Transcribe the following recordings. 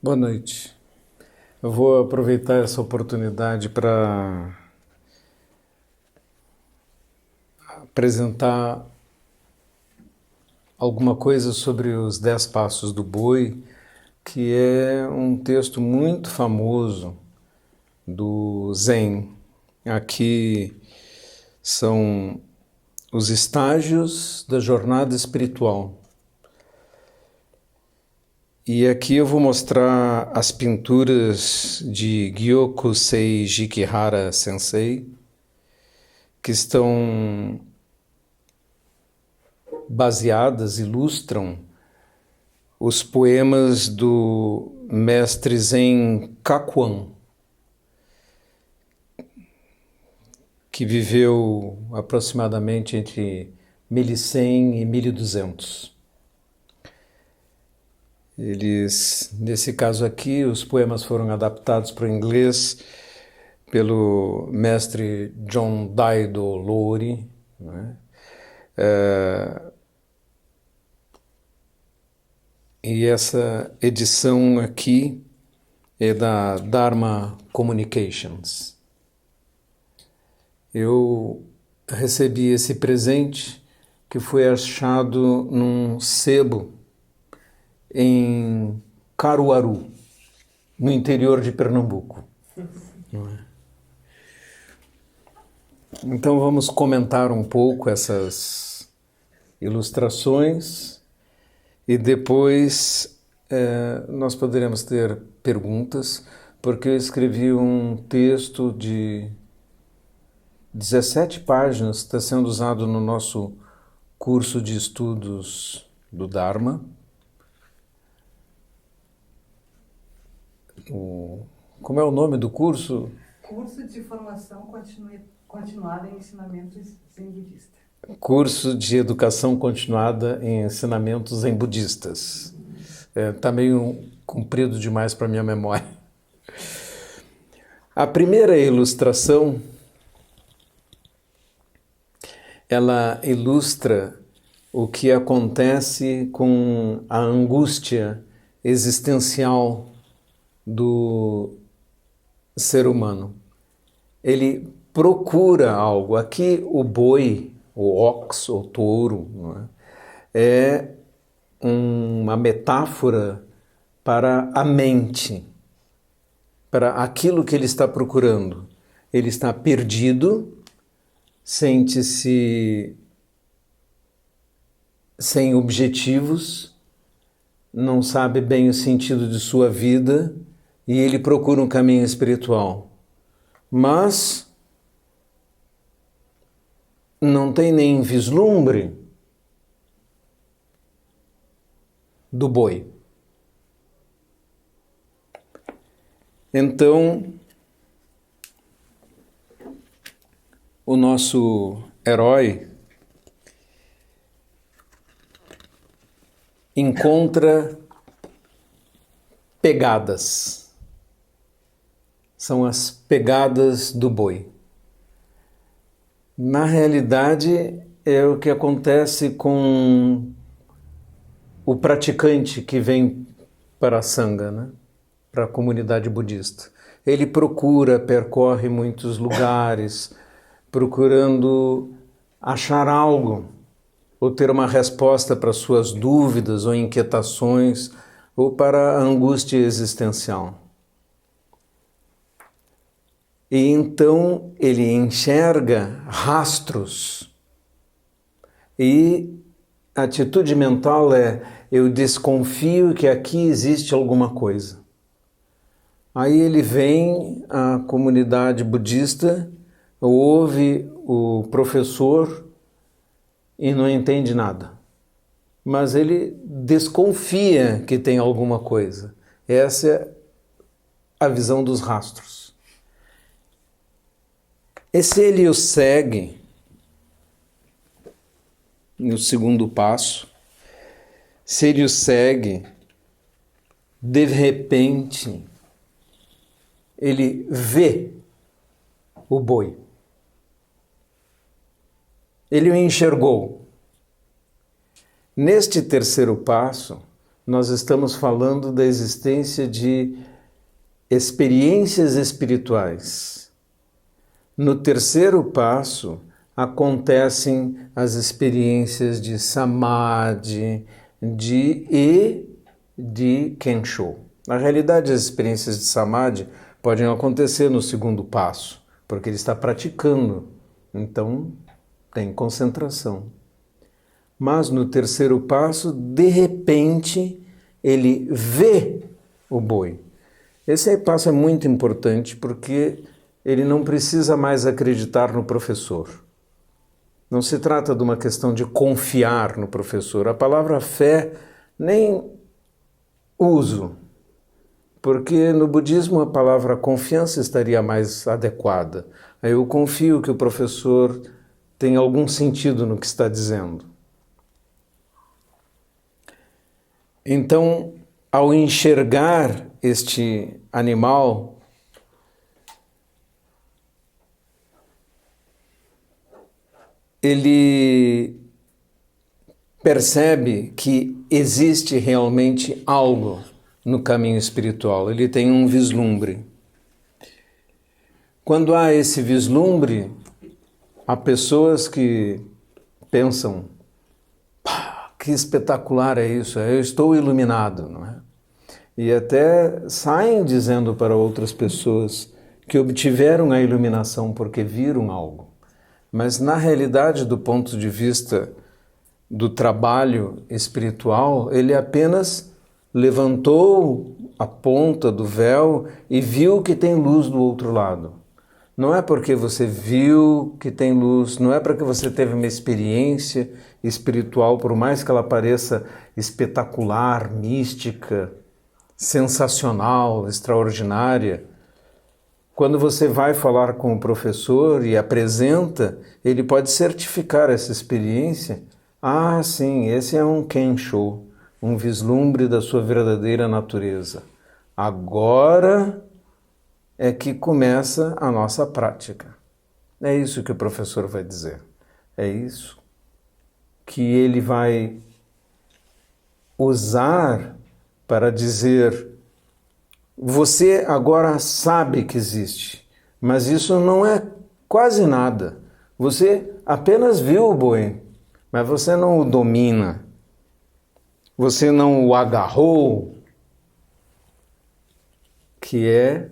Boa noite. Eu vou aproveitar essa oportunidade para apresentar alguma coisa sobre os 10 Passos do Boi, que é um texto muito famoso do Zen. Aqui são os estágios da jornada espiritual. E aqui eu vou mostrar as pinturas de Gyokusei Jikihara Sensei, que estão baseadas, ilustram os poemas do mestre Zen Kakuan, que viveu aproximadamente entre 1100 e 1200. Nesse caso aqui, os poemas foram adaptados para o inglês pelo mestre John Daido Loori, né? E essa edição aqui é da Dharma Communications. Eu recebi esse presente que foi achado num sebo em Caruaru, no interior de Pernambuco. Então vamos comentar um pouco essas ilustrações e depois nós poderemos ter perguntas, porque eu escrevi um texto de 17 páginas, está sendo usado no nosso curso de estudos do Dharma. Como é o nome do curso? Curso de Formação Continuada em Ensinamentos Zen Budista. Curso de Educação Continuada em Ensinamentos Zen Budistas. Está meio comprido demais para minha memória. A primeira ilustração, ela ilustra o que acontece com a angústia existencial do ser humano. Ele procura algo. Aqui o boi, o ox, o touro, não é uma metáfora para a mente, para aquilo que ele está procurando. Ele está perdido, sente-se sem objetivos, não sabe bem o sentido de sua vida e ele procura um caminho espiritual. Mas não tem nem vislumbre do boi. Então, o nosso herói encontra pegadas. São as pegadas do boi. Na realidade, é o que acontece com o praticante que vem para a Sangha, né? Para a comunidade budista. Ele percorre muitos lugares, procurando achar algo, ou ter uma resposta para suas dúvidas ou inquietações, ou para a angústia existencial. E então ele enxerga rastros. E a atitude mental é: eu desconfio que aqui existe alguma coisa. Aí ele vem à comunidade budista, ouve o professor e não entende nada. Mas ele desconfia que tem alguma coisa. Essa é a visão dos rastros. E se ele o segue, no segundo passo, se ele o segue, de repente, ele vê o boi. Ele o enxergou. Neste terceiro passo, nós estamos falando da existência de experiências espirituais. No terceiro passo, acontecem as experiências de samadhi e de kensho. Na realidade, as experiências de samadhi podem acontecer no segundo passo, porque ele está praticando, então tem concentração. Mas no terceiro passo, de repente, ele vê o boi. Esse passo é muito importante porque ele não precisa mais acreditar no professor. Não se trata de uma questão de confiar no professor. A palavra fé nem uso, porque no budismo a palavra confiança estaria mais adequada. Eu confio que o professor tem algum sentido no que está dizendo. Então, ao enxergar este animal, ele percebe que existe realmente algo no caminho espiritual. Ele tem um vislumbre. Quando há esse vislumbre, há pessoas que pensam: que espetacular é isso, eu estou iluminado, não é? E até saem dizendo para outras pessoas que obtiveram a iluminação porque viram algo. Mas na realidade, do ponto de vista do trabalho espiritual, ele apenas levantou a ponta do véu e viu que tem luz do outro lado. Não é porque você viu que tem luz, não é porque você teve uma experiência espiritual, por mais que ela pareça espetacular, mística, sensacional, extraordinária. Quando você vai falar com o professor e apresenta, ele pode certificar essa experiência. Ah, sim, esse é um kensho, um vislumbre da sua verdadeira natureza. Agora é que começa a nossa prática. É isso que o professor vai dizer. É isso que ele vai usar para dizer: você agora sabe que existe, mas isso não é quase nada. Você apenas viu o boi, mas você não o domina. Você não o agarrou, que é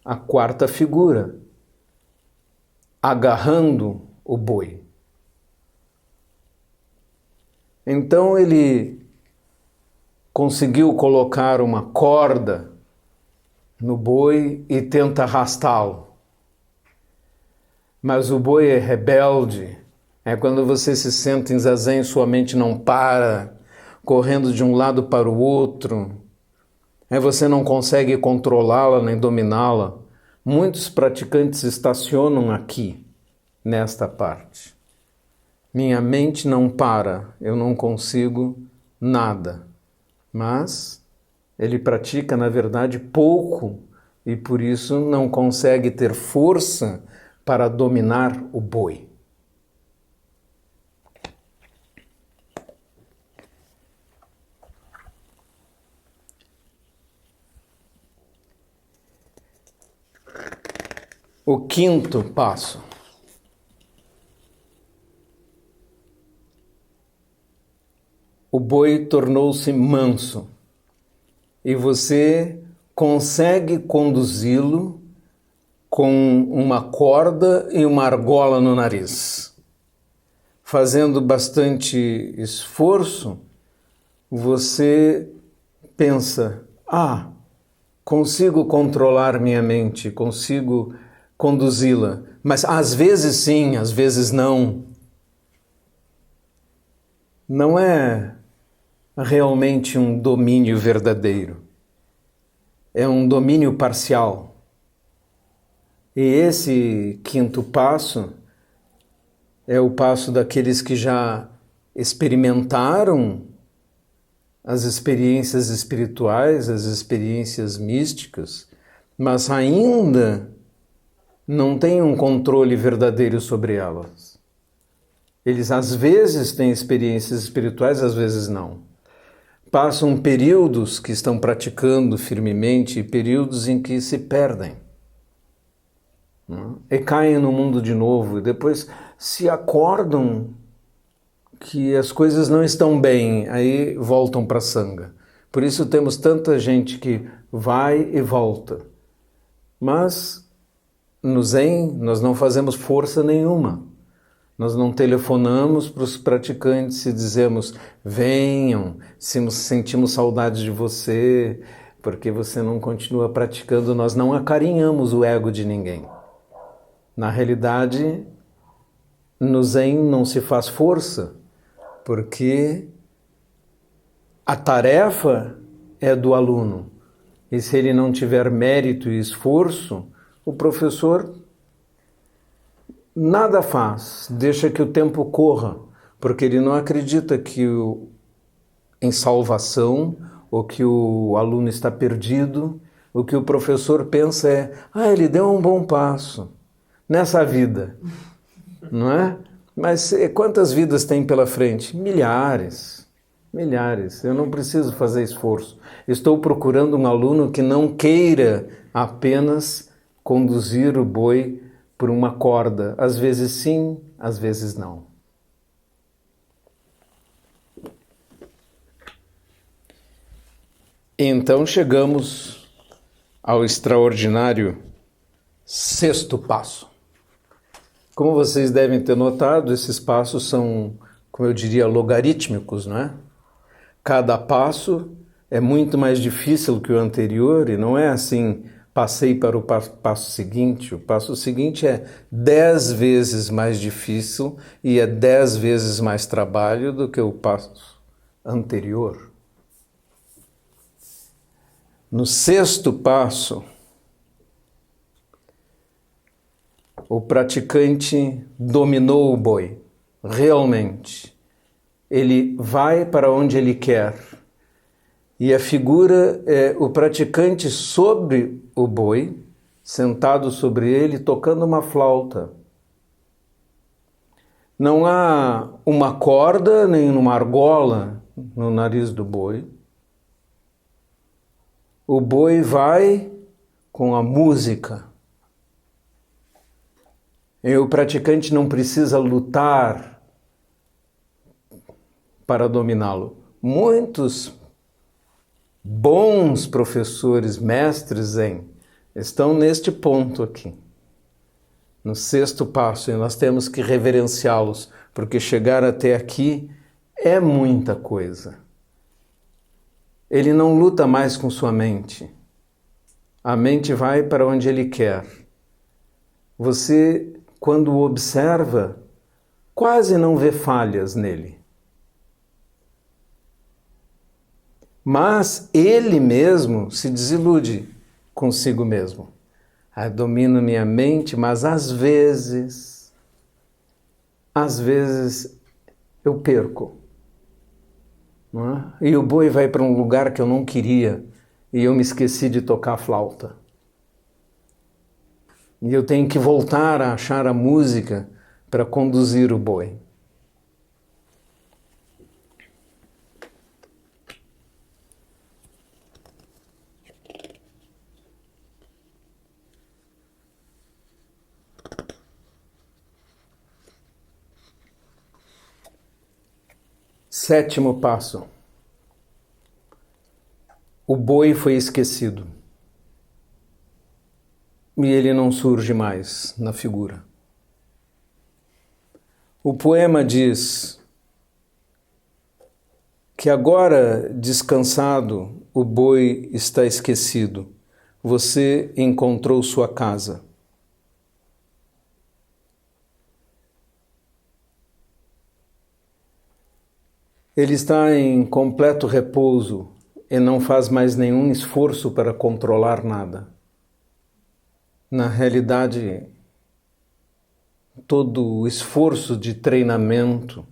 a quarta figura, agarrando o boi. Então ele conseguiu colocar uma corda no boi e tenta arrastá-lo. Mas o boi é rebelde. É quando você se senta em zazen, sua mente não para, correndo de um lado para o outro. Você não consegue controlá-la nem dominá-la. Muitos praticantes estacionam aqui, nesta parte. Minha mente não para, eu não consigo nada. Mas ele pratica, na verdade, pouco e por isso não consegue ter força para dominar o boi. O quinto passo. O boi tornou-se manso e você consegue conduzi-lo com uma corda e uma argola no nariz. Fazendo bastante esforço, você pensa: consigo controlar minha mente, consigo conduzi-la, mas às vezes sim, às vezes não. Não é realmente um domínio verdadeiro. É um domínio parcial. E esse quinto passo é o passo daqueles que já experimentaram as experiências espirituais, as experiências místicas, mas ainda não têm um controle verdadeiro sobre elas. Eles às vezes têm experiências espirituais, às vezes não. passam períodos que estão praticando firmemente e períodos em que se perdem, né? E caem no mundo de novo e depois se acordam que as coisas não estão bem, aí voltam para a Sangha. Por isso temos tanta gente que vai e volta. Mas no Zen nós não fazemos força nenhuma. Nós não telefonamos para os praticantes e dizemos: venham, sentimos saudades de você, porque você não continua praticando. Nós não acarinhamos o ego de ninguém. Na realidade, no Zen não se faz força, porque a tarefa é do aluno. E se ele não tiver mérito e esforço, o professor nada faz, deixa que o tempo corra, porque ele não acredita que em salvação, ou que o aluno está perdido. O que o professor pensa é: ele deu um bom passo nessa vida, não é? Mas quantas vidas tem pela frente? Milhares, milhares. Eu não preciso fazer esforço. Estou procurando um aluno que não queira apenas conduzir o boi por uma corda. Às vezes sim, às vezes não. Então chegamos ao extraordinário sexto passo. Como vocês devem ter notado, esses passos são, como eu diria, logarítmicos, não é? Cada passo é muito mais difícil que o anterior e não é assim: passei para o passo seguinte. O passo seguinte é 10 vezes mais difícil e é 10 vezes mais trabalho do que o passo anterior. No sexto passo, o praticante dominou o boi, realmente. Ele vai para onde ele quer. E a figura é o praticante sobre o boi, sentado sobre ele, tocando uma flauta. Não há uma corda nem uma argola no nariz do boi. O boi vai com a música. E o praticante não precisa lutar para dominá-lo. Muitos bons professores, mestres Zen, estão neste ponto aqui, no sexto passo, e nós temos que reverenciá-los, porque chegar até aqui é muita coisa. Ele não luta mais com sua mente. A mente vai para onde ele quer. Você, quando o observa, quase não vê falhas nele. Mas ele mesmo se desilude consigo mesmo. Domino minha mente, mas às vezes eu perco. Não é? E o boi vai para um lugar que eu não queria e eu me esqueci de tocar a flauta. E eu tenho que voltar a achar a música para conduzir o boi. Sétimo passo. O boi foi esquecido. E ele não surge mais na figura. O poema diz que agora, descansado, o boi está esquecido. Você encontrou sua casa. Ele está em completo repouso e não faz mais nenhum esforço para controlar nada. Na realidade, todo o esforço de treinamento,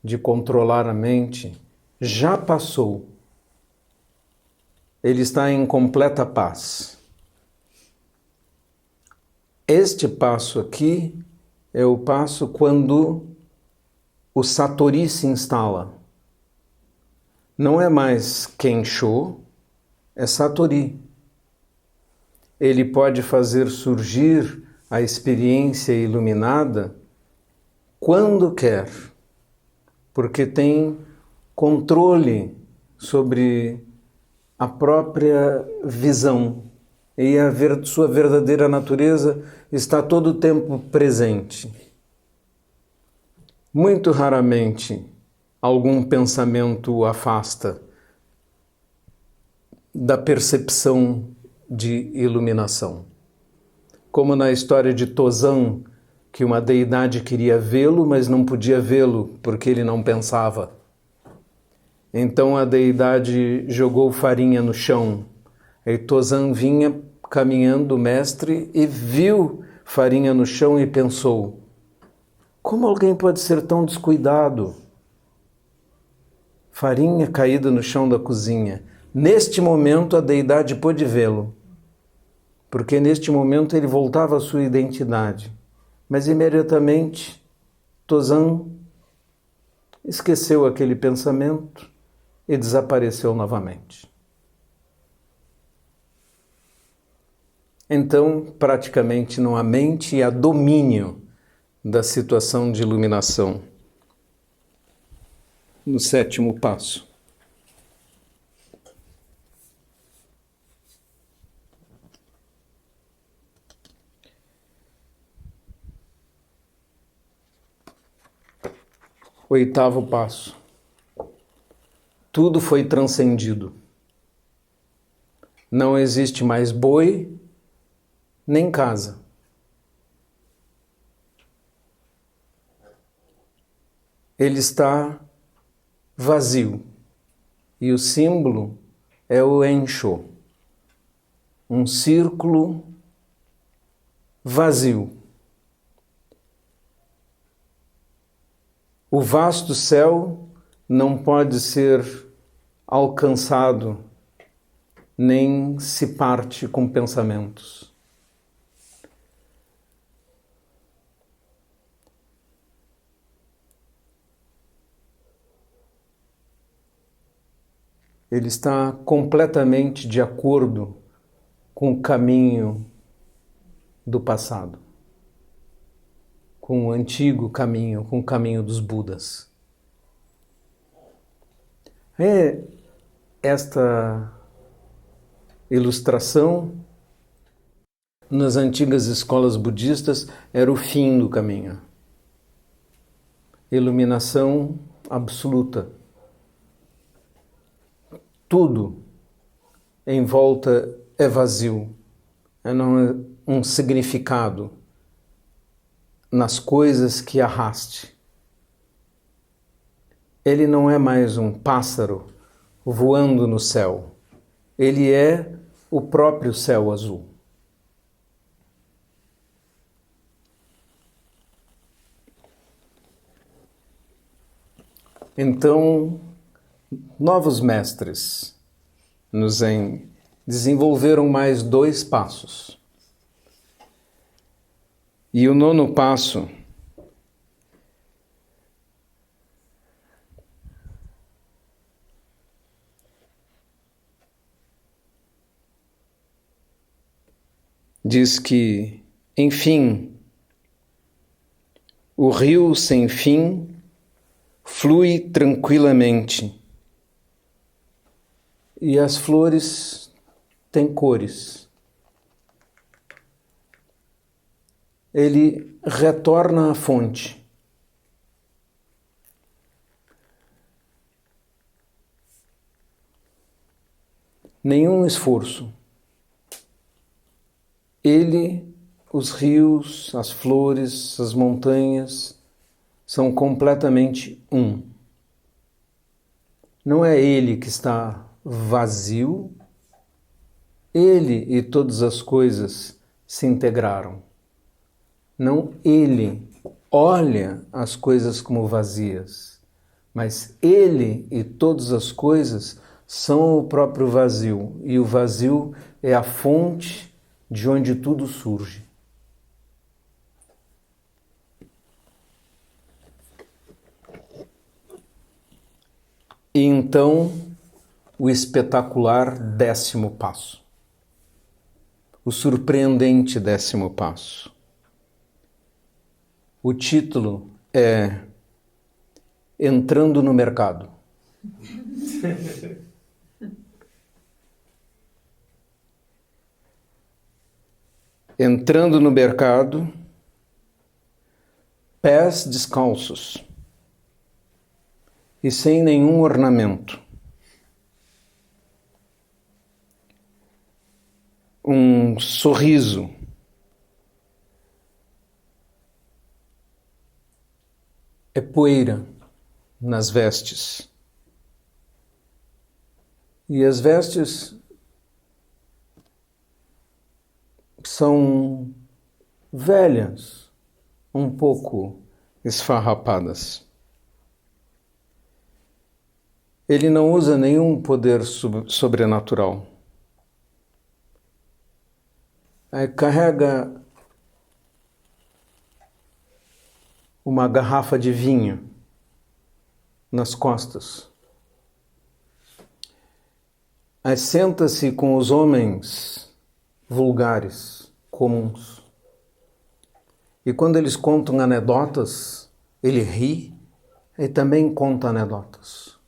de controlar a mente, já passou. Ele está em completa paz. Este passo aqui é o passo quando o Satori se instala. não é mais Kensho, é Satori. Ele pode fazer surgir a experiência iluminada quando quer, porque tem controle sobre a própria visão e sua verdadeira natureza está todo o tempo presente. Muito raramente algum pensamento o afasta da percepção de iluminação. Como na história de Tozan, que uma deidade queria vê-lo, mas não podia vê-lo porque ele não pensava. Então a deidade jogou farinha no chão. E Tozan vinha caminhando, o mestre, e viu farinha no chão e pensou: como alguém pode ser tão descuidado? Farinha caída no chão da cozinha. Neste momento a deidade pôde vê-lo, porque neste momento ele voltava à sua identidade. Mas imediatamente Tozan esqueceu aquele pensamento e desapareceu novamente. Então, praticamente não há mente e há domínio da situação de iluminação. No 7º passo. O 8º passo. Tudo foi transcendido. Não existe mais boi, nem casa. Ele está vazio. E o símbolo é o Ensho, um círculo vazio. O vasto céu não pode ser alcançado, nem se parte com pensamentos. Ele está completamente de acordo com o caminho do passado, com o antigo caminho, com o caminho dos Budas. Esta ilustração, nas antigas escolas budistas, era o fim do caminho. Iluminação absoluta. Tudo em volta é vazio, não é um significado nas coisas que arraste. Ele não é mais um pássaro voando no céu. Ele é o próprio céu azul. Então, novos mestres nos desenvolveram mais 2 passos. E o 9º passo diz que, enfim, o rio sem fim flui tranquilamente e as flores têm cores. Ele retorna à fonte. Nenhum esforço. Ele, os rios, as flores, as montanhas são completamente um. Não é ele que está vazio, ele e todas as coisas se integraram. Não ele olha as coisas como vazias, mas ele e todas as coisas são o próprio vazio, e o vazio é a fonte de onde tudo surge. E então o espetacular 10º passo, o surpreendente 10º passo. O título é Entrando no Mercado. Entrando no mercado, pés descalços e sem nenhum ornamento. Um sorriso. É poeira nas vestes. E as vestes são velhas, um pouco esfarrapadas. Ele não usa nenhum poder sobrenatural. Aí carrega uma garrafa de vinho nas costas. Aí senta-se com os homens vulgares, comuns. E quando eles contam anedotas, ele ri e também conta anedotas.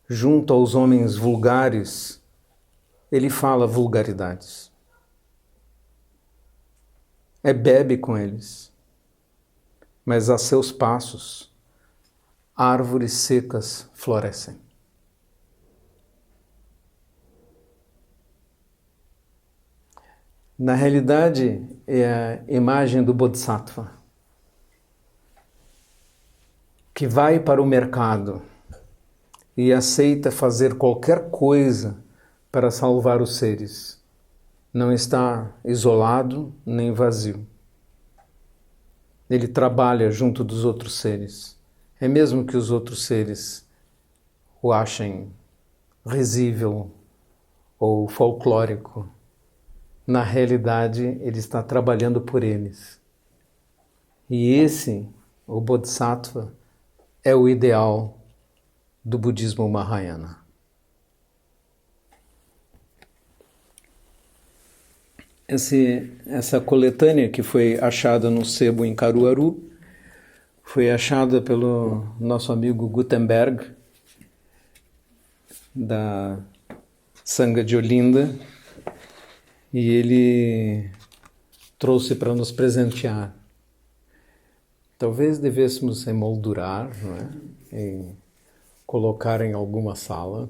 Junto aos homens vulgares, ele fala vulgaridades. Bebe com eles. Mas a seus passos, árvores secas florescem. Na realidade, é a imagem do Bodhisattva, que vai para o mercado e aceita fazer qualquer coisa para salvar os seres. Não está isolado nem vazio. Ele trabalha junto dos outros seres. É mesmo que os outros seres o achem risível ou folclórico. Na realidade, ele está trabalhando por eles. E esse, o Bodhisattva, é o ideal do budismo Mahayana. Essa coletânea que foi achada no sebo em Caruaru foi achada pelo nosso amigo Gutenberg, da Sangha de Olinda, e ele trouxe para nos presentear. Talvez devêssemos emoldurar, não é? E colocar em alguma sala.